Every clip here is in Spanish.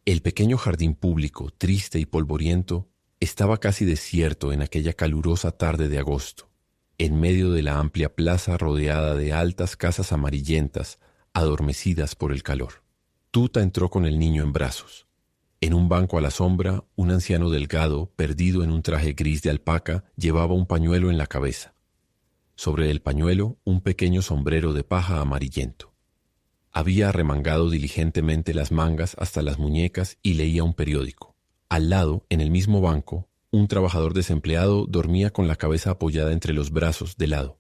El pequeño jardín público, triste y polvoriento, estaba casi desierto en aquella calurosa tarde de agosto, en medio de la amplia plaza rodeada de altas casas amarillentas, adormecidas por el calor. Tuta entró con el niño en brazos. En un banco a la sombra, un anciano delgado, perdido en un traje gris de alpaca, llevaba un pañuelo en la cabeza. Sobre el pañuelo, un pequeño sombrero de paja amarillento. Había arremangado diligentemente las mangas hasta las muñecas y leía un periódico. Al lado, en el mismo banco, un trabajador desempleado dormía con la cabeza apoyada entre los brazos de lado.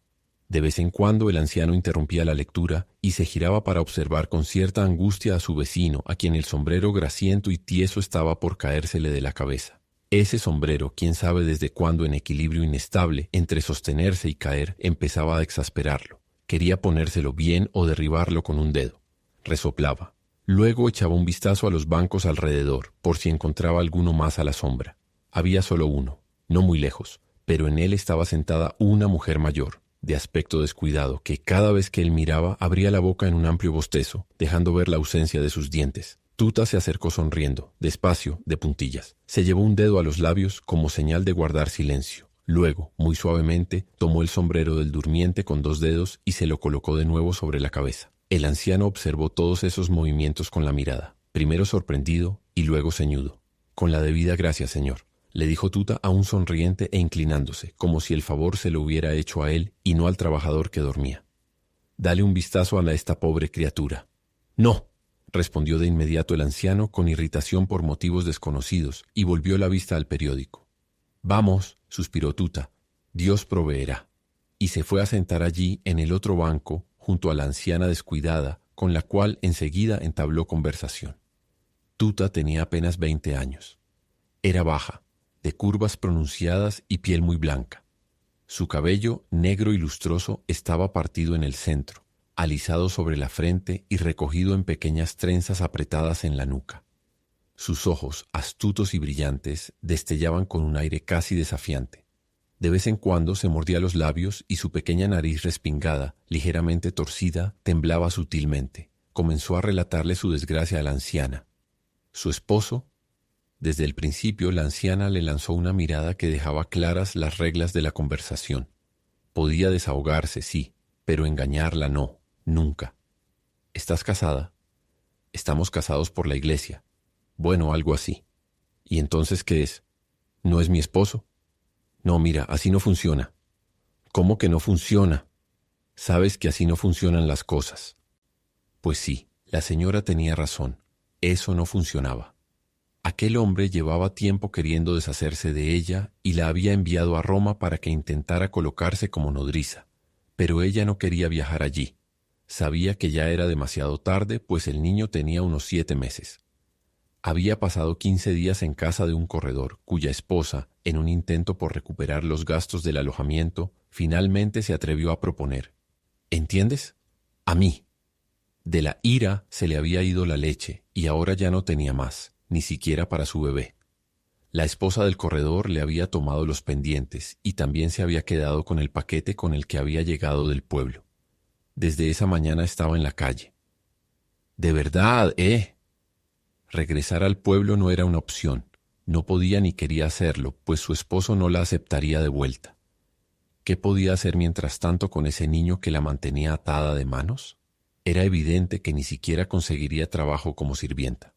De vez en cuando el anciano interrumpía la lectura y se giraba para observar con cierta angustia a su vecino, a quien el sombrero grasiento y tieso estaba por caérsele de la cabeza. Ese sombrero, quién sabe desde cuándo en equilibrio inestable, entre sostenerse y caer, empezaba a exasperarlo. Quería ponérselo bien o derribarlo con un dedo. Resoplaba. Luego echaba un vistazo a los bancos alrededor, por si encontraba alguno más a la sombra. Había solo uno, no muy lejos, pero en él estaba sentada una mujer mayor, de aspecto descuidado, que cada vez que él miraba abría la boca en un amplio bostezo, dejando ver la ausencia de sus dientes. Tuta se acercó sonriendo, despacio, de puntillas. Se llevó un dedo a los labios como señal de guardar silencio. Luego, muy suavemente, tomó el sombrero del durmiente con 2 dedos y se lo colocó de nuevo sobre la cabeza. El anciano observó todos esos movimientos con la mirada, primero sorprendido y luego ceñudo. «Con la debida gracia, señor», le dijo Tuta aún sonriente e inclinándose, como si el favor se lo hubiera hecho a él y no al trabajador que dormía. «Dale un vistazo a esta pobre criatura». «No», respondió de inmediato el anciano con irritación por motivos desconocidos y volvió la vista al periódico. «Vamos», suspiró Tuta, «Dios proveerá». Y se fue a sentar allí en el otro banco junto a la anciana descuidada, con la cual enseguida entabló conversación. Tuta tenía apenas 20 años. Era baja, de curvas pronunciadas y piel muy blanca. Su cabello, negro y lustroso, estaba partido en el centro, alisado sobre la frente y recogido en pequeñas trenzas apretadas en la nuca. Sus ojos, astutos y brillantes, destellaban con un aire casi desafiante. De vez en cuando se mordía los labios y su pequeña nariz respingada, ligeramente torcida, temblaba sutilmente. Comenzó a relatarle su desgracia a la anciana. Su esposo. Desde el principio la anciana le lanzó una mirada que dejaba claras las reglas de la conversación. Podía desahogarse, sí, pero engañarla no, nunca. ¿Estás casada? Estamos casados por la iglesia. Bueno, algo así. ¿Y entonces qué es? ¿No es mi esposo? No, mira, así no funciona. ¿Cómo que no funciona? Sabes que así no funcionan las cosas. Pues sí, la señora tenía razón. Eso no funcionaba. Aquel hombre llevaba tiempo queriendo deshacerse de ella y la había enviado a Roma para que intentara colocarse como nodriza. Pero ella no quería viajar allí. Sabía que ya era demasiado tarde, pues el niño tenía unos 7 meses. Había pasado 15 días en casa de un corredor, cuya esposa, en un intento por recuperar los gastos del alojamiento, finalmente se atrevió a proponer. ¿Entiendes? A mí. De la ira se le había ido la leche y ahora ya no tenía más, ni siquiera para su bebé. La esposa del corredor le había tomado los pendientes y también se había quedado con el paquete con el que había llegado del pueblo. Desde esa mañana estaba en la calle. «De verdad, Regresar al pueblo no era una opción. No podía ni quería hacerlo, pues su esposo no la aceptaría de vuelta. ¿Qué podía hacer mientras tanto con ese niño que la mantenía atada de manos? Era evidente que ni siquiera conseguiría trabajo como sirvienta.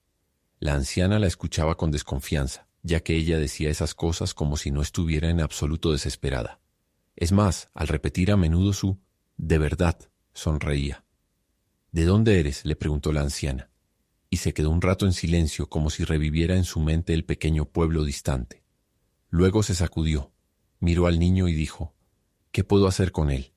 La anciana la escuchaba con desconfianza, ya que ella decía esas cosas como si no estuviera en absoluto desesperada. Es más, al repetir a menudo su «de verdad», sonreía. «¿De dónde eres?», le preguntó la anciana. Y se quedó un rato en silencio como si reviviera en su mente el pequeño pueblo distante. Luego se sacudió, miró al niño y dijo, «¿Qué puedo hacer con él?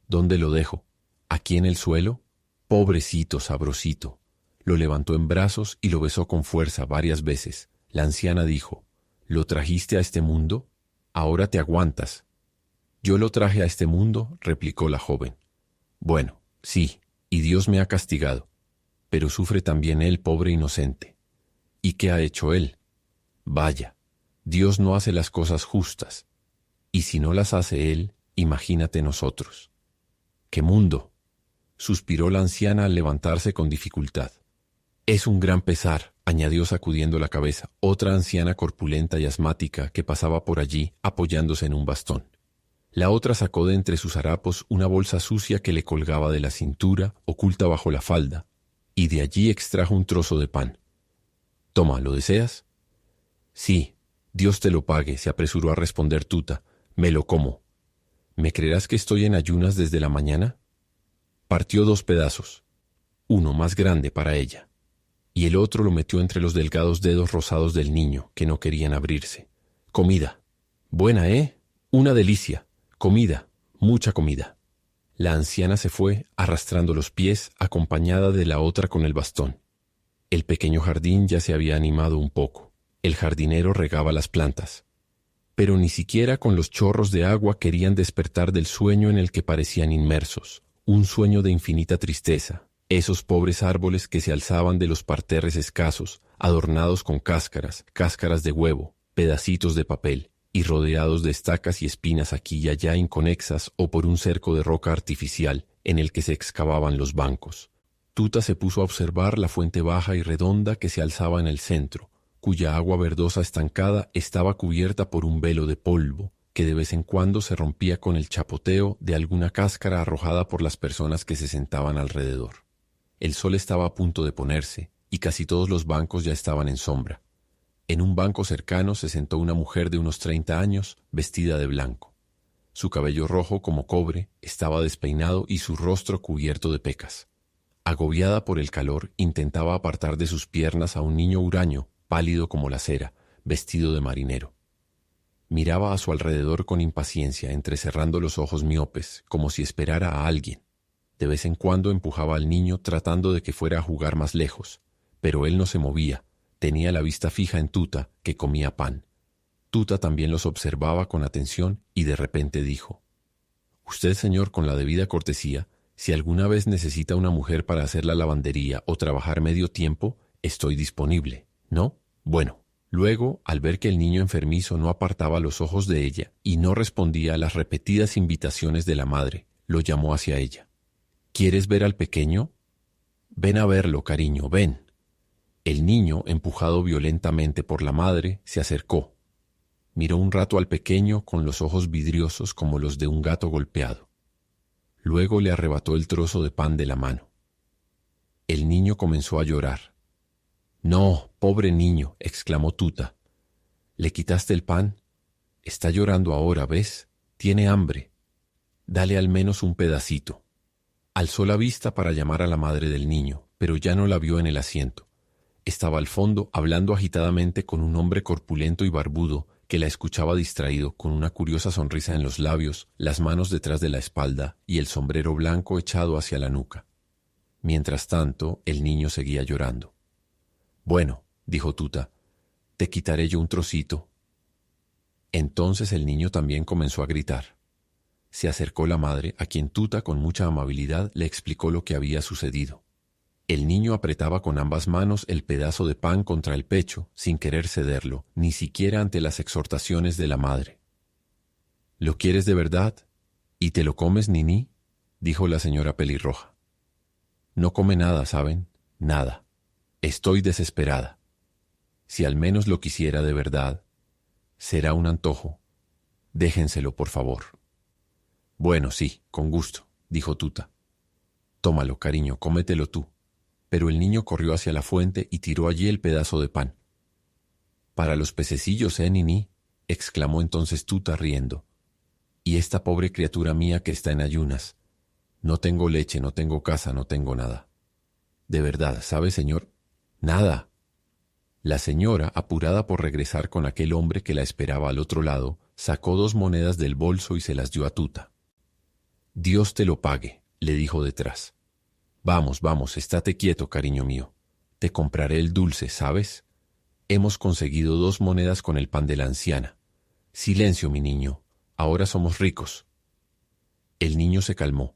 ¿Dónde lo dejo? ¿Aquí en el suelo? Pobrecito, sabrosito». Lo levantó en brazos y lo besó con fuerza varias veces. La anciana dijo, «¿Lo trajiste a este mundo? Ahora te aguantas». «Yo lo traje a este mundo», replicó la joven. «Bueno, sí, y Dios me ha castigado. Pero sufre también él, pobre inocente. ¿Y qué ha hecho él? Vaya, Dios no hace las cosas justas. Y si no las hace él, imagínate nosotros». «¡Qué mundo!», suspiró la anciana al levantarse con dificultad. «Es un gran pesar. añadió sacudiendo la cabeza otra anciana corpulenta y asmática que pasaba por allí apoyándose en un bastón. La otra sacó de entre sus harapos una bolsa sucia que le colgaba de la cintura, oculta bajo la falda, y de allí extrajo un trozo de pan. «Toma, ¿lo deseas?» «Sí, Dios te lo pague», se apresuró a responder Tuta. «Me lo como». «¿Me creerás que estoy en ayunas desde la mañana?» Partió 2 pedazos, uno más grande para ella, y el otro lo metió entre los delgados dedos rosados del niño, que no querían abrirse. «Comida. Buena, ¿eh? Una delicia. Comida, mucha comida». La anciana se fue, arrastrando los pies, acompañada de la otra con el bastón. El pequeño jardín ya se había animado un poco. El jardinero regaba las plantas. Pero ni siquiera con los chorros de agua querían despertar del sueño en el que parecían inmersos, un sueño de infinita tristeza, esos pobres árboles que se alzaban de los parterres escasos, adornados con cáscaras, cáscaras de huevo, pedacitos de papel, y rodeados de estacas y espinas aquí y allá inconexas o por un cerco de roca artificial en el que se excavaban los bancos. Tuta se puso a observar la fuente baja y redonda que se alzaba en el centro, cuya agua verdosa estancada estaba cubierta por un velo de polvo, que de vez en cuando se rompía con el chapoteo de alguna cáscara arrojada por las personas que se sentaban alrededor. El sol estaba a punto de ponerse, y casi todos los bancos ya estaban en sombra. En un banco cercano se sentó una mujer de unos 30 años, vestida de blanco. Su cabello rojo como cobre estaba despeinado y su rostro cubierto de pecas. Agobiada por el calor, intentaba apartar de sus piernas a un niño huraño, pálido como la cera, vestido de marinero. Miraba a su alrededor con impaciencia, entrecerrando los ojos miopes, como si esperara a alguien. De vez en cuando empujaba al niño tratando de que fuera a jugar más lejos, pero él no se movía, tenía la vista fija en Tuta, que comía pan. Tuta también los observaba con atención y de repente dijo: «Usted, señor, con la debida cortesía, si alguna vez necesita una mujer para hacer la lavandería o trabajar medio tiempo, estoy disponible, ¿no? Bueno». Luego, al ver que el niño enfermizo no apartaba los ojos de ella y no respondía a las repetidas invitaciones de la madre, lo llamó hacia ella. «¿Quieres ver al pequeño? Ven a verlo, cariño, ven». El niño, empujado violentamente por la madre, se acercó. Miró un rato al pequeño con los ojos vidriosos como los de un gato golpeado. Luego le arrebató el trozo de pan de la mano. El niño comenzó a llorar. «No, pobre niño», exclamó Tuta. «¿Le quitaste el pan? Está llorando ahora, ¿ves? Tiene hambre. Dale al menos un pedacito». Alzó la vista para llamar a la madre del niño, pero ya no la vio en el asiento. Estaba al fondo hablando agitadamente con un hombre corpulento y barbudo que la escuchaba distraído, con una curiosa sonrisa en los labios, las manos detrás de la espalda y el sombrero blanco echado hacia la nuca. Mientras tanto, el niño seguía llorando. «Bueno», dijo Tuta, «te quitaré yo un trocito». Entonces el niño también comenzó a gritar. Se acercó la madre, a quien Tuta con mucha amabilidad le explicó lo que había sucedido. El niño apretaba con ambas manos el pedazo de pan contra el pecho, sin querer cederlo, ni siquiera ante las exhortaciones de la madre. «¿Lo quieres de verdad? ¿Y te lo comes, Niní?», dijo la señora pelirroja. «No come nada, ¿saben? Nada. Estoy desesperada. Si al menos lo quisiera de verdad, será un antojo. Déjenselo, por favor». «Bueno, sí, con gusto», dijo Tuta. «Tómalo, cariño, cómetelo tú». Pero el niño corrió hacia la fuente y tiró allí el pedazo de pan. «Para los pececillos, Niní», exclamó entonces Tuta riendo. «Y esta pobre criatura mía que está en ayunas. No tengo leche, no tengo casa, no tengo nada. De verdad, ¿sabe, señor? Nada». La señora, apurada por regresar con aquel hombre que la esperaba al otro lado, sacó 2 monedas del bolso y se las dio a Tuta. «Dios te lo pague», le dijo detrás. «Vamos, vamos, estate quieto, cariño mío. Te compraré el dulce, ¿sabes? Hemos conseguido 2 monedas con el pan de la anciana. Silencio, mi niño. Ahora somos ricos». El niño se calmó.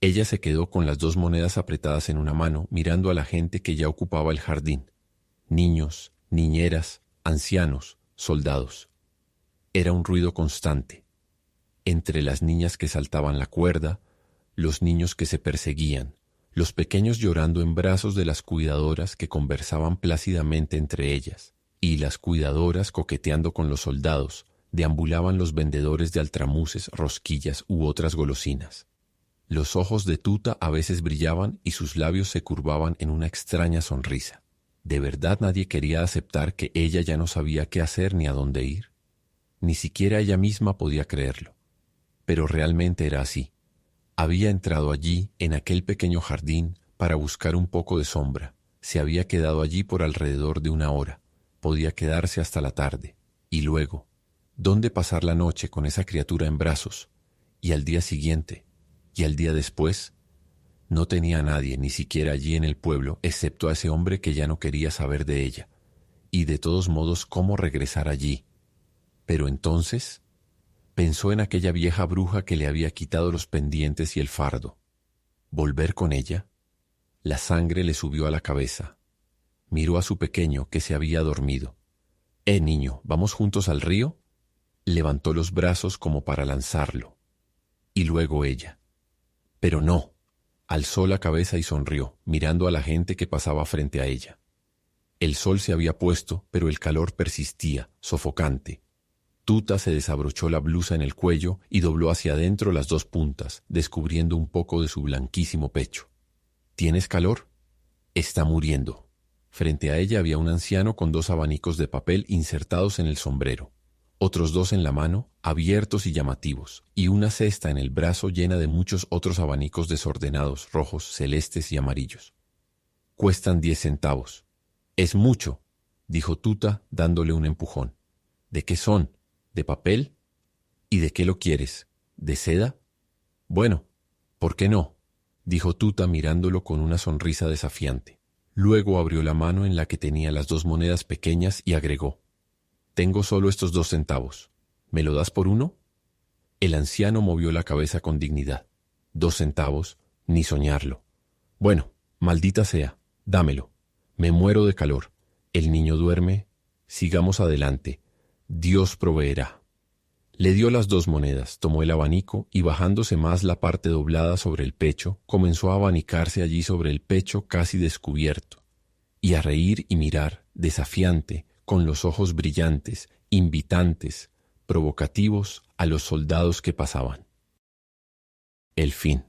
Ella se quedó con las 2 monedas apretadas en una mano, mirando a la gente que ya ocupaba el jardín. Niños, niñeras, ancianos, soldados. Era un ruido constante. Entre las niñas que saltaban la cuerda, los niños que se perseguían, los pequeños llorando en brazos de las cuidadoras que conversaban plácidamente entre ellas, y las cuidadoras coqueteando con los soldados, deambulaban los vendedores de altramuces, rosquillas u otras golosinas. Los ojos de Tuta a veces brillaban y sus labios se curvaban en una extraña sonrisa. ¿De verdad nadie quería aceptar que ella ya no sabía qué hacer ni a dónde ir? Ni siquiera ella misma podía creerlo. Pero realmente era así. Había entrado allí, en aquel pequeño jardín, para buscar un poco de sombra. Se había quedado allí por alrededor de 1 hora. Podía quedarse hasta la tarde. Y luego, ¿dónde pasar la noche con esa criatura en brazos? Y al día siguiente, y al día después, no tenía a nadie, ni siquiera allí en el pueblo, excepto a ese hombre que ya no quería saber de ella. Y de todos modos, ¿cómo regresar allí? Pero entonces pensó en aquella vieja bruja que le había quitado los pendientes y el fardo. ¿Volver con ella? La sangre le subió a la cabeza. Miró a su pequeño que se había dormido. Niño, ¿vamos juntos al río? Levantó los brazos como para lanzarlo. Y luego ella. Pero no. Alzó la cabeza y sonrió, mirando a la gente que pasaba frente a ella. El sol se había puesto, pero el calor persistía, sofocante. Tuta se desabrochó la blusa en el cuello y dobló hacia adentro las 2 puntas, descubriendo un poco de su blanquísimo pecho. ¿Tienes calor? Está muriendo. Frente a ella había un anciano con 2 abanicos de papel insertados en el sombrero, otros 2 en la mano, abiertos y llamativos, y una cesta en el brazo llena de muchos otros abanicos desordenados, rojos, celestes y amarillos. Cuestan 10 centavos. Es mucho, dijo Tuta dándole un empujón. ¿De qué son? ¿De papel? ¿Y de qué lo quieres? ¿De seda? Bueno, ¿por qué no? Dijo Tuta mirándolo con una sonrisa desafiante. Luego abrió la mano en la que tenía las 2 monedas pequeñas y agregó: Tengo solo estos 2 centavos. ¿Me lo das por 1? El anciano movió la cabeza con dignidad. 2 centavos, ni soñarlo. Bueno, maldita sea, dámelo. Me muero de calor. El niño duerme. Sigamos adelante. Dios proveerá. Le dio las 2 monedas, tomó el abanico y bajándose más la parte doblada sobre el pecho, comenzó a abanicarse allí sobre el pecho casi descubierto, y a reír y mirar, desafiante, con los ojos brillantes, invitantes, provocativos a los soldados que pasaban. El fin.